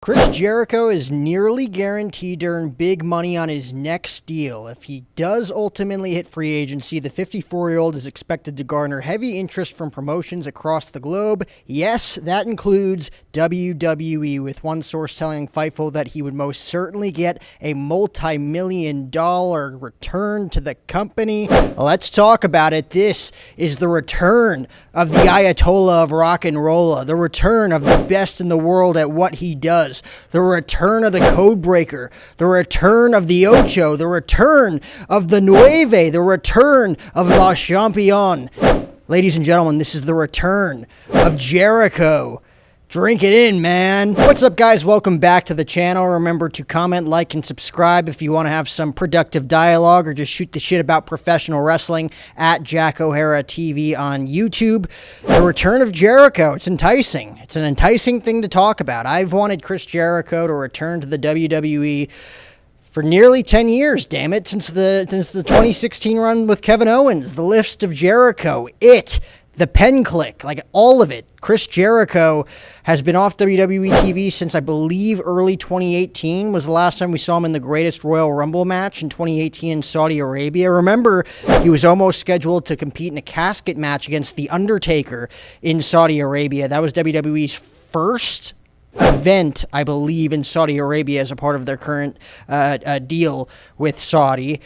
Chris Jericho is nearly guaranteed to earn big money on his next deal. If he does ultimately hit free agency, the 54-year-old is expected to garner heavy interest from promotions across the globe. Yes, that includes WWE, with one source telling Fightful that he would most certainly get a multi-million-dollar return to the company. Let's talk about it. This is the return of the Ayatollah of rock and roll, the return of the best in the world at what he does, the return of the code breaker, the return of the Ocho, the return of the Nueve, the return of La Champion. Ladies and gentlemen, this is the return of Jericho. Drink it in, man. What's up, guys? Welcome back to the channel. Remember to comment, like, and subscribe if you want to have some productive dialogue or just shoot the shit about professional wrestling at Jack O'Hara TV on YouTube. The return of Jericho. It's enticing. It's an enticing thing to talk about. I've wanted Chris Jericho to return to the WWE for nearly 10 years, damn it, since the 2016 run with Kevin Owens, the list of Jericho, the pen click, like all of it. Chris Jericho has been off WWE TV since, I believe, early 2018 was the last time we saw him in the Greatest Royal Rumble match in 2018 in Saudi Arabia. Remember, he was almost scheduled to compete in a casket match against The Undertaker in Saudi Arabia. That was WWE's first event, I believe, in Saudi Arabia as a part of their current deal with Saudi.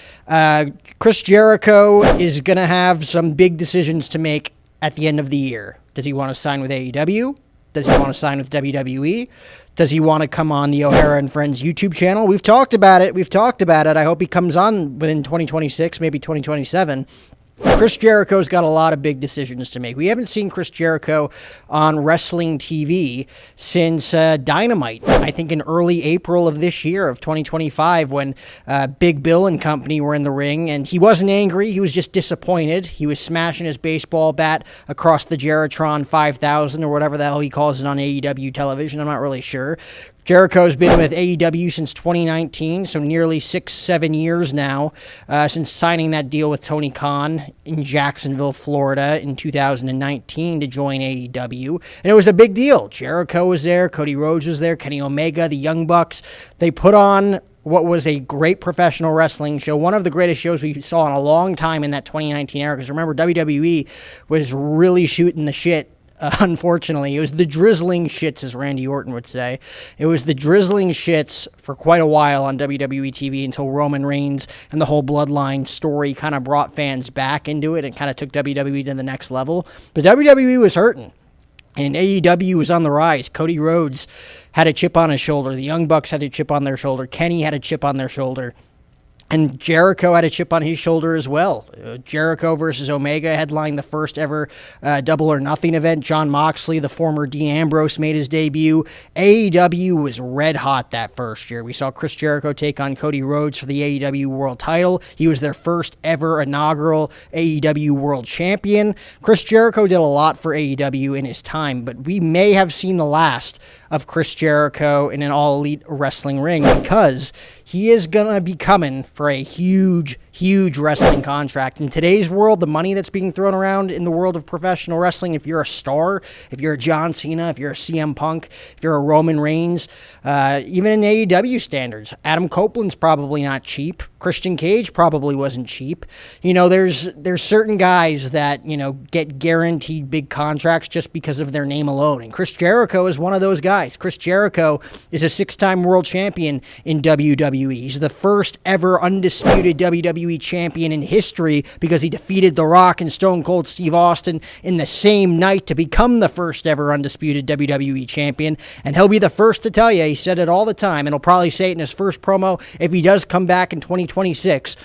Chris Jericho is going to have some big decisions to make at the end of the year. Does he want to sign with AEW? Does he want to sign with WWE? Does he want to come on the O'Hara and Friends YouTube channel? We've talked about it. I hope he comes on within 2026, maybe 2027. Chris Jericho's got a lot of big decisions to make. We haven't seen Chris Jericho on wrestling TV since Dynamite, I think in early April of this year, of 2025, when Big Bill and company were in the ring, and he wasn't angry, he was just disappointed. He was smashing his baseball bat across the Jeritron 5000, or whatever the hell he calls it on AEW television, I'm not really sure. Jericho's been with AEW since 2019, so nearly 6-7 years now, since signing that deal with Tony Khan in Jacksonville, Florida in 2019 to join AEW. And it was a big deal. Jericho was there, Cody Rhodes was there, Kenny Omega, the Young Bucks. They put on what was a great professional wrestling show, one of the greatest shows we saw in a long time in that 2019 era, because remember, WWE was really shooting the shit. Unfortunately, it was the drizzling shits, as Randy Orton would say. It was the drizzling shits for quite a while on WWE TV until Roman Reigns and the whole Bloodline story kind of brought fans back into it and kind of took WWE to the next level. But WWE was hurting, and AEW was on the rise. Cody Rhodes had a chip on his shoulder. The Young Bucks had a chip on their shoulder. Kenny had a chip on their shoulder. And Jericho had a chip on his shoulder as well. Jericho versus Omega headlined the first ever Double or Nothing event. Jon Moxley, the former Dean Ambrose, made his debut. AEW was red hot that first year. We saw Chris Jericho take on Cody Rhodes for the AEW World title. He was their first ever inaugural AEW World Champion. Chris Jericho did a lot for AEW in his time, but we may have seen the last of Chris Jericho in an all-elite wrestling ring, because he is going to be coming for a huge wrestling contract. In today's world, the money that's being thrown around in the world of professional wrestling, if you're a star, if you're a John Cena, if you're a CM Punk, if you're a Roman Reigns, even in AEW standards, Adam Copeland's probably not cheap. Christian Cage probably wasn't cheap. You know, there's certain guys that, you know, get guaranteed big contracts just because of their name alone. And Chris Jericho is one of those guys. Chris Jericho is a 6-time world champion in WWE. He's the first ever undisputed WWE champion in history because he defeated The Rock and Stone Cold Steve Austin in the same night to become the first ever undisputed WWE champion. And he'll be the first to tell you, he said it all the time, and he'll probably say it in his first promo if he does come back in 2026.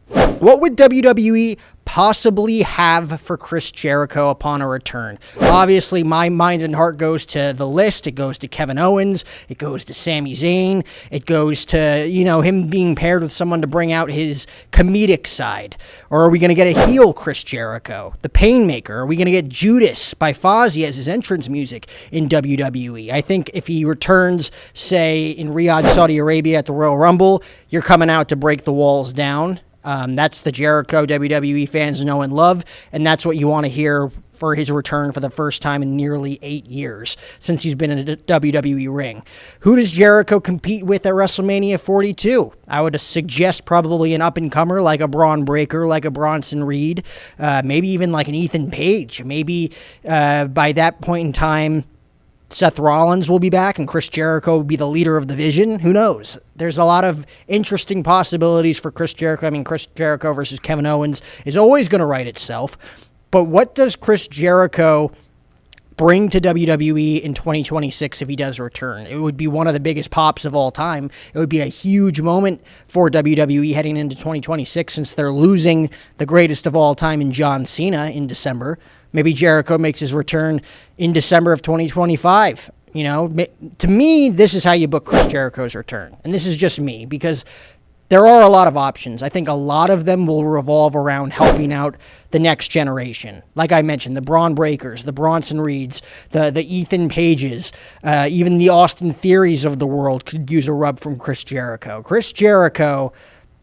What would WWE possibly have for Chris Jericho upon a return? Obviously, my mind and heart goes to the list. It goes to Kevin Owens. It goes to Sami Zayn. It goes to, you know, him being paired with someone to bring out his comedic side. Or are we going to get a heel Chris Jericho, the Painmaker? Are we going to get Judas by Fozzy as his entrance music in WWE? I think if he returns, say, in Riyadh, Saudi Arabia at the Royal Rumble, you're coming out to break the walls down. That's the Jericho WWE fans know and love, and that's what you want to hear for his return for the first time in nearly 8 years since he's been in a WWE ring. Who does Jericho compete with at WrestleMania 42? I would suggest probably an up-and-comer like a Braun Breaker, like a Bronson Reed, maybe even like an Ethan Page. Maybe by that point in time, Seth Rollins will be back and Chris Jericho will be the leader of the Vision. Who knows? There's a lot of interesting possibilities for Chris Jericho. I mean, Chris Jericho versus Kevin Owens is always going to write itself. But what does Chris Jericho bring to WWE in 2026 if he does return? It would be one of the biggest pops of all time. It would be a huge moment for WWE heading into 2026 since they're losing the greatest of all time in John Cena in December. Maybe Jericho makes his return in December of 2025. You know, to me, this is how you book Chris Jericho's return. And this is just me because there are a lot of options. I think a lot of them will revolve around helping out the next generation. Like I mentioned, the Braun Breakers, the Bronson Reeds, the Ethan Pages, even the Austin Theories of the world could use a rub from Chris Jericho. Chris Jericho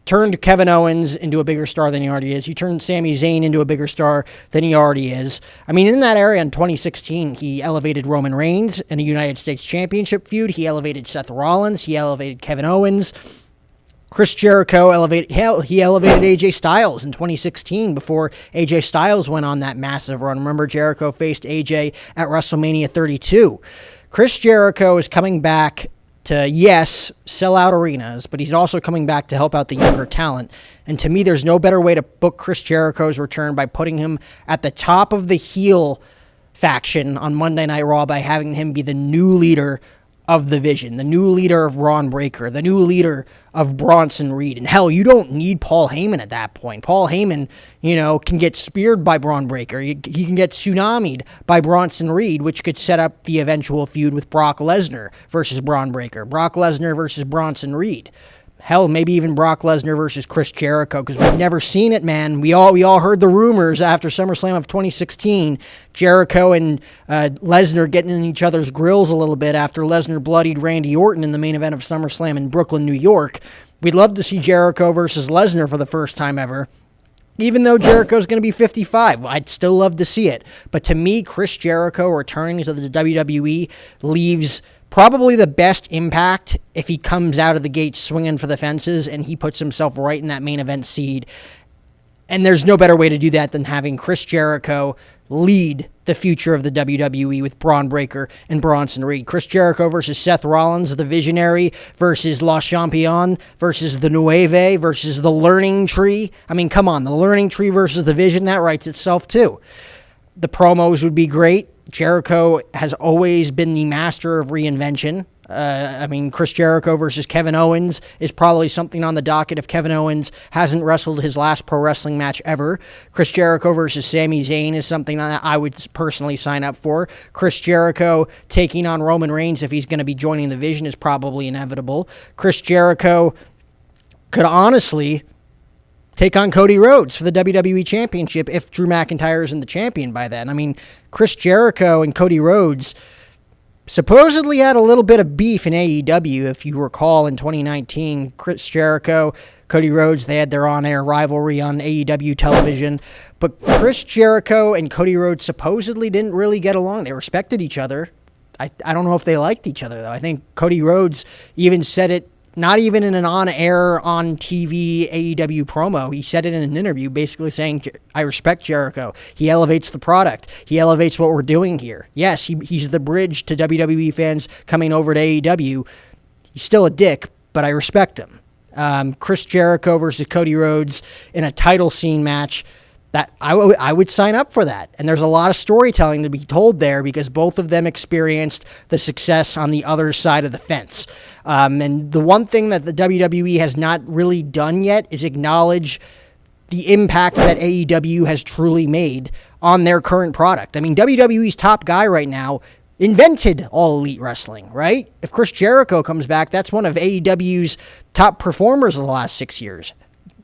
turned Kevin Owens into a bigger star than he already is. He turned Sami Zayn into a bigger star than he already is. I mean, in that area in 2016, he elevated Roman Reigns in a United States Championship feud. He elevated Seth Rollins. He elevated Kevin Owens. Chris Jericho elevated AJ Styles in 2016 before AJ Styles went on that massive run. Remember, Jericho faced AJ at WrestleMania 32. Chris Jericho is coming back to, yes, sell out arenas, but he's also coming back to help out the younger talent. And to me, there's no better way to book Chris Jericho's return by putting him at the top of the heel faction on Monday Night Raw by having him be the new leader of the Vision, the new leader of Braun Breaker, the new leader of Bronson Reed. And hell, you don't need Paul Heyman at that point. Paul Heyman, can get speared by Braun Breaker. He can get tsunamied by Bronson Reed, which could set up the eventual feud with Brock Lesnar versus Braun Breaker, Brock Lesnar versus Bronson Reed. Hell, maybe even Brock Lesnar versus Chris Jericho, because we've never seen it, man. We all heard the rumors after SummerSlam of 2016. Jericho and Lesnar getting in each other's grills a little bit after Lesnar bloodied Randy Orton in the main event of SummerSlam in Brooklyn, New York. We'd love to see Jericho versus Lesnar for the first time ever. Even though Jericho's going to be 55, I'd still love to see it. But to me, Chris Jericho returning to the WWE leaves probably the best impact if he comes out of the gate swinging for the fences and he puts himself right in that main event seed. And there's no better way to do that than having Chris Jericho lead the future of the WWE with Braun Breaker and Bronson Reed. Chris Jericho versus Seth Rollins, the Visionary, versus La Champion, versus the Nueve, versus the Learning Tree. I mean, come on, the Learning Tree versus the Vision, that writes itself too. The promos would be great. Jericho has always been the master of reinvention. Chris Jericho versus Kevin Owens is probably something on the docket if Kevin Owens hasn't wrestled his last pro wrestling match ever. Chris Jericho versus Sami Zayn is something that I would personally sign up for. Chris Jericho taking on Roman Reigns if he's going to be joining the Vision is probably inevitable. Chris Jericho could honestly take on Cody Rhodes for the WWE Championship if Drew McIntyre isn't the champion by then. I mean, Chris Jericho and Cody Rhodes supposedly had a little bit of beef in AEW, if you recall, in 2019. Chris Jericho, Cody Rhodes, they had their on-air rivalry on AEW television. But Chris Jericho and Cody Rhodes supposedly didn't really get along. They respected each other. I don't know if they liked each other, though. I think Cody Rhodes even said it, not even in an on-air, on-TV AEW promo. He said it in an interview, basically saying, I respect Jericho. He elevates the product. He elevates what we're doing here. Yes, he's the bridge to WWE fans coming over to AEW. He's still a dick, but I respect him. Chris Jericho versus Cody Rhodes in a title scene match, that I would sign up for that. And there's a lot of storytelling to be told there because both of them experienced the success on the other side of the fence. And the one thing that the WWE has not really done yet is acknowledge the impact that AEW has truly made on their current product. I mean, WWE's top guy right now invented All Elite Wrestling, right? If Chris Jericho comes back, that's one of AEW's top performers of the last 6 years.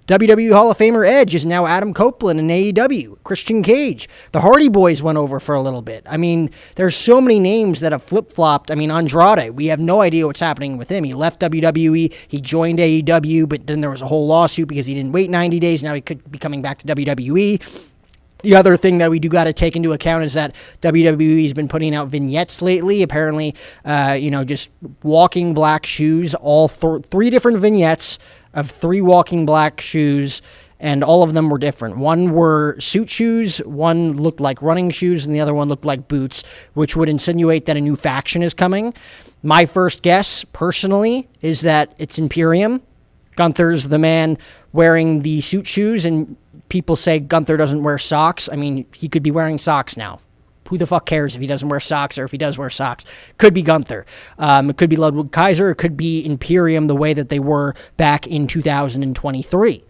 WWE Hall of Famer Edge is now Adam Copeland in AEW. Christian Cage. The Hardy Boys went over for a little bit. I mean, there's so many names that have flip-flopped. I mean, Andrade, we have no idea what's happening with him. He left WWE. He joined AEW, but then there was a whole lawsuit because he didn't wait 90 days. Now he could be coming back to WWE. The other thing that we do got to take into account is that WWE has been putting out vignettes lately. Apparently, just walking black shoes, all three different vignettes of 3 walking black shoes, and all of them were different. One were suit shoes, one looked like running shoes, and the other one looked like boots, which would insinuate that a new faction is coming. My first guess, personally, is that it's Imperium. Gunther's the man wearing the suit shoes, and people say Gunther doesn't wear socks. I mean, he could be wearing socks now. Who the fuck cares if he doesn't wear socks, or if he does wear socks? Could be Gunther. It could be Ludwig Kaiser. It could be Imperium the way that they were back in 2023.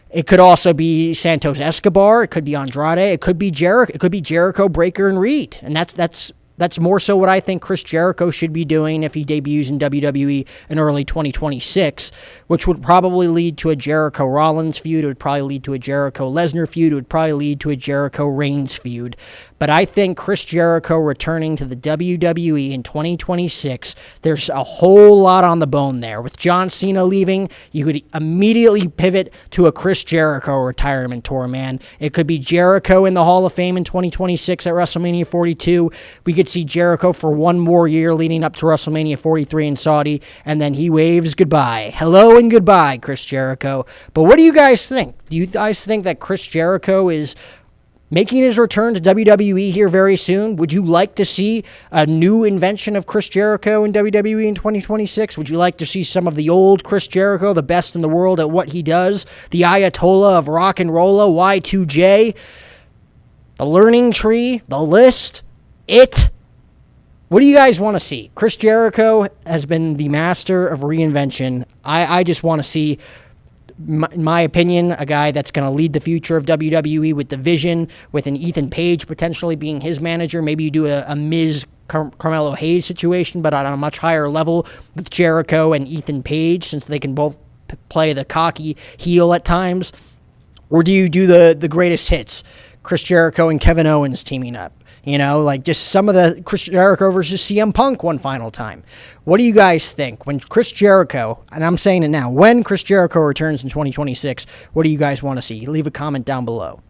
It could also be Santos Escobar. It could be Andrade. It could be Jericho. It could be Jericho, Breakker, and Reed. And that's more so what I think Chris Jericho should be doing if he debuts in WWE in early 2026, which would probably lead to a Jericho Rollins feud. It would probably lead to a Jericho Lesnar feud. It would probably lead to a Jericho Reigns feud. But I think Chris Jericho returning to the WWE in 2026, there's a whole lot on the bone there. With John Cena leaving, you could immediately pivot to a Chris Jericho retirement tour, man. It could be Jericho in the Hall of Fame in 2026 at WrestleMania 42. We could see Jericho for one more year leading up to WrestleMania 43 in Saudi, and then he waves goodbye. Hello and goodbye, Chris Jericho. But what do you guys think? Do you guys think that Chris Jericho is making his return to WWE here very soon? Would you like to see a new invention of Chris Jericho in WWE in 2026? Would you like to see some of the old Chris Jericho, the best in the world at what he does, the Ayatollah of rock and rolla, Y2J, the learning tree, the list, it? What do you guys want to see? Chris Jericho has been the master of reinvention. I just want to see, in my opinion, a guy that's going to lead the future of WWE with the vision, with an Ethan Page potentially being his manager. Maybe you do a Miz Carmelo Hayes situation, but on a much higher level with Jericho and Ethan Page, since they can both play the cocky heel at times. Or do you do the greatest hits? Chris Jericho and Kevin Owens teaming up. Just some of the Chris Jericho versus CM Punk one final time. What do you guys think? When Chris Jericho, and I'm saying it now, when Chris Jericho returns in 2026, what do you guys want to see? Leave a comment down below.